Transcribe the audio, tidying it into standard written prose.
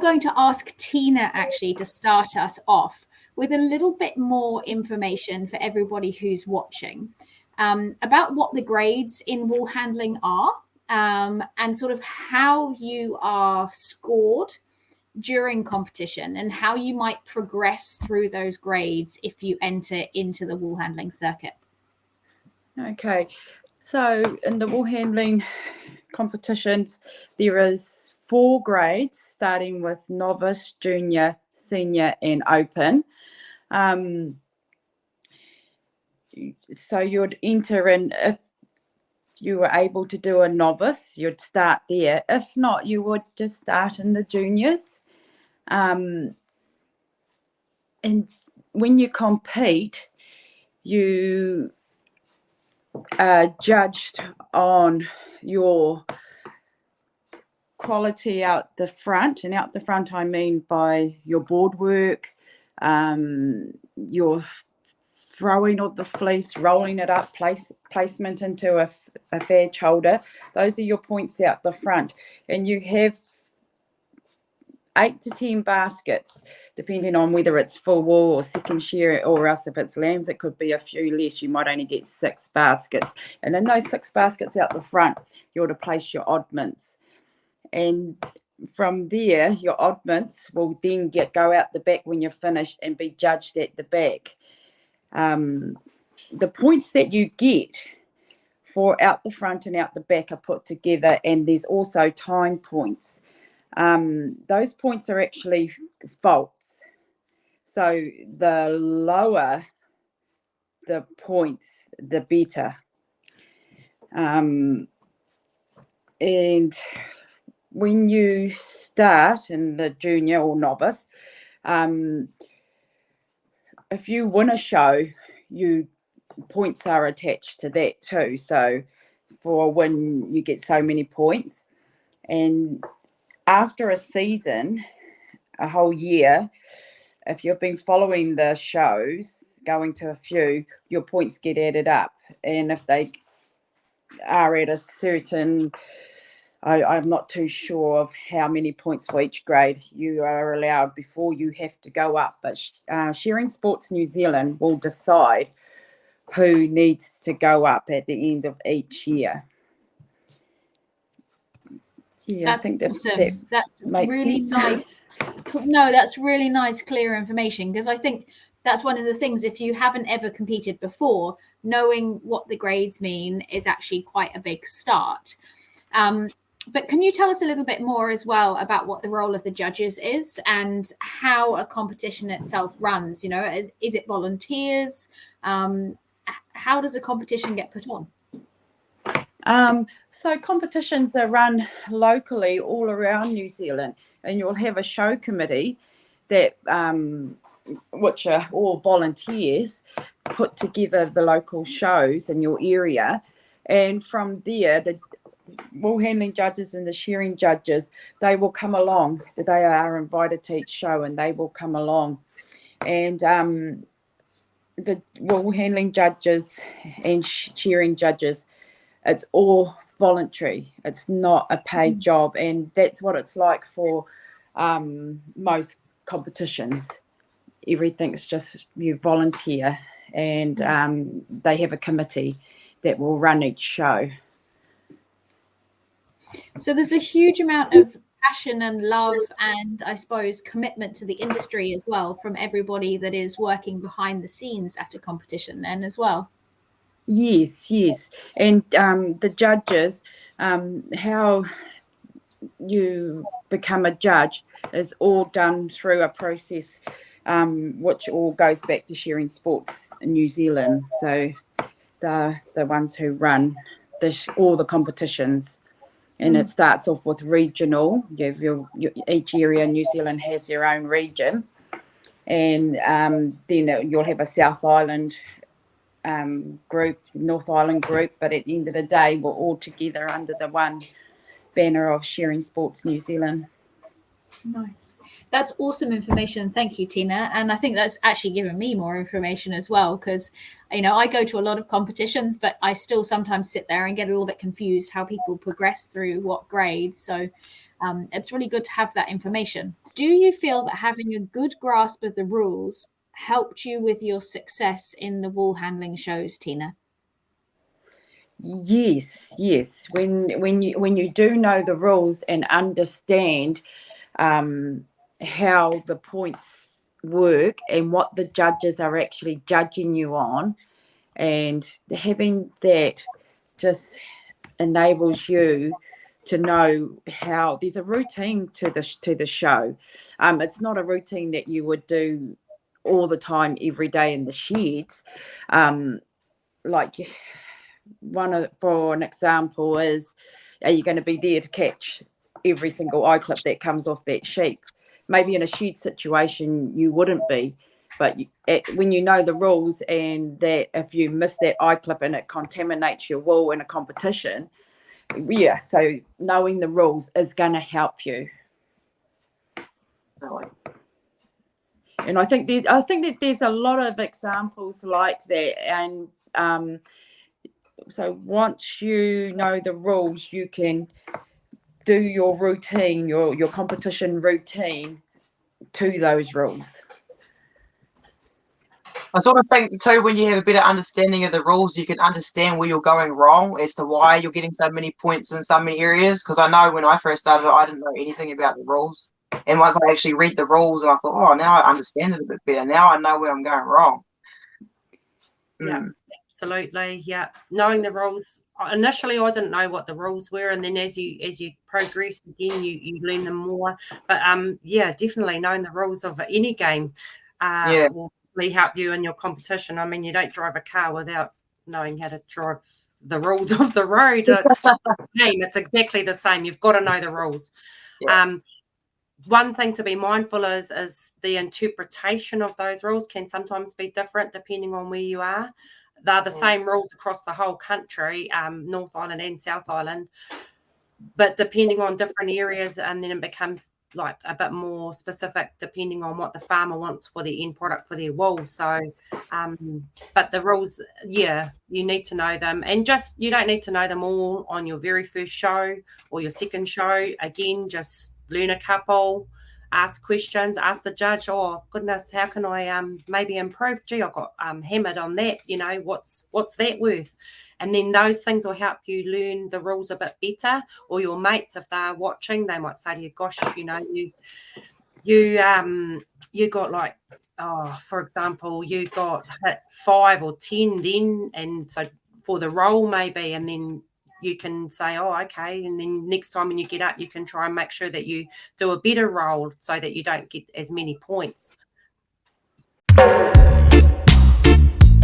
going to ask Tina actually to start us off with a little bit more information for everybody who's watching about what the grades in wool handling are, and sort of how you are scored during competition and how you might progress through those grades if you enter into the wool handling circuit. Okay, so in the wool handling competitions, there is 4 grades, starting with novice, junior, senior, and open. So you'd enter in, if you were able to do a novice, you'd start there. If not, you would just start in the juniors. And when you compete, you are judged on your quality out the front, and out the front I mean by your board work, your throwing of the fleece, rolling it up, placement into a fedge holder. Those are your points out the front, and you have 8 to 10 baskets, depending on whether it's full wool or second shear, or else if it's lambs, it could be a few less. You might only get 6 baskets. And in those 6 baskets out the front, you're to place your oddments. And from there, your oddments will then go out the back when you're finished and be judged at the back. The points that you get for out the front and out the back are put together, and there's also time points. Those points are actually faults. So the lower the points, the better. And when you start in the junior or novice, if you win a show, points are attached to that too. So for a win, you get so many points. And after a season, a whole year, if you've been following the shows, going to a few, your points get added up. And if they are at a certain, I'm not too sure of how many points for each grade you are allowed before you have to go up. But Shearing Sports New Zealand will decide who needs to go up at the end of each year. Yeah, that's I think awesome. That's really sense. Nice. No, that's really nice, clear information, because I think that's one of the things, if you haven't ever competed before, knowing what the grades mean is actually quite a big start. But can you tell us a little bit more as well about what the role of the judges is and how a competition itself runs? You know, is it volunteers? How does a competition get put on? So competitions are run locally all around New Zealand, and you'll have a show committee that, which are all volunteers, put together the local shows in your area. And from there, the wool handling judges and the shearing judges, they will come along. They are invited to each show, and they will come along. And the wool handling judges and shearing judges, it's all voluntary. It's not a paid job, and that's what it's like for most competitions. Everything's just you volunteer, and they have a committee that will run each show. So there's a huge amount of passion and love and, I suppose, commitment to the industry as well from everybody that is working behind the scenes at a competition then as well. Yes. And the judges, how you become a judge is all done through a process which all goes back to Shearing Sports in New Zealand. So the ones who run all the competitions. And it starts off with regional. Each area in New Zealand has their own region. And then you'll have a South Island group, North Island group, but at the end of the day, we're all together under the one banner of Shearing Sports New Zealand. Nice. That's awesome information. Thank you, Tina. And I think that's actually given me more information as well, because, you know, I go to a lot of competitions, but I still sometimes sit there and get a little bit confused how people progress through what grades. So It's really good to have that information. Do you feel that having a good grasp of the rules helped you with your success in the wool handling shows, Tina? Yes. When you do know the rules and understand how the points work and what the judges are actually judging you on, and having that just enables you to know how there's a routine to the show. It's not a routine that you would do all the time every day in the sheds. Like for an example is, are you going to be there to catch every single eye clip that comes off that sheep? Maybe in a shed situation you wouldn't be, but when you know the rules, and that if you miss that eye clip and it contaminates your wool in a competition, yeah, so knowing the rules is going to help you. Really? And I think that there's a lot of examples like that. And so once you know the rules, you can do your routine, your competition routine to those rules. I sort of think too, when you have a better understanding of the rules, you can understand where you're going wrong as to why you're getting so many points in so many areas. Because I know when I first started, I didn't know anything about the rules. And once I actually read the rules, and I thought, oh, now I understand it a bit better. Now I know where I'm going wrong. Yeah, absolutely. Yeah, knowing the rules. Initially, I didn't know what the rules were, and then as you progress again, you learn them more. But yeah, definitely knowing the rules of any game will really help you in your competition. I mean, you don't drive a car without knowing how to drive the rules of the road. It's just the same. It's exactly the same. You've got to know the rules. Yeah. One thing to be mindful is the interpretation of those rules can sometimes be different depending on where you are. They're the same rules across the whole country, North Island and South Island, but depending on different areas, and then it becomes like a bit more specific depending on what the farmer wants for the end product for their wool. So, but the rules, yeah, you need to know them, and just you don't need to know them all on your very first show or your second show. Again, just learn a couple, ask questions, ask the judge, oh goodness, how can I maybe improve? Gee, I got hammered on that, you know, what's that worth? And then those things will help you learn the rules a bit better. Or your mates, if they're watching, they might say to you, gosh, you know, you got like, oh, for example, you got hit 5 or 10 then, and so for the roll maybe, and then you can say, oh, okay, and then next time when you get up, you can try and make sure that you do a better roll so that you don't get as many points.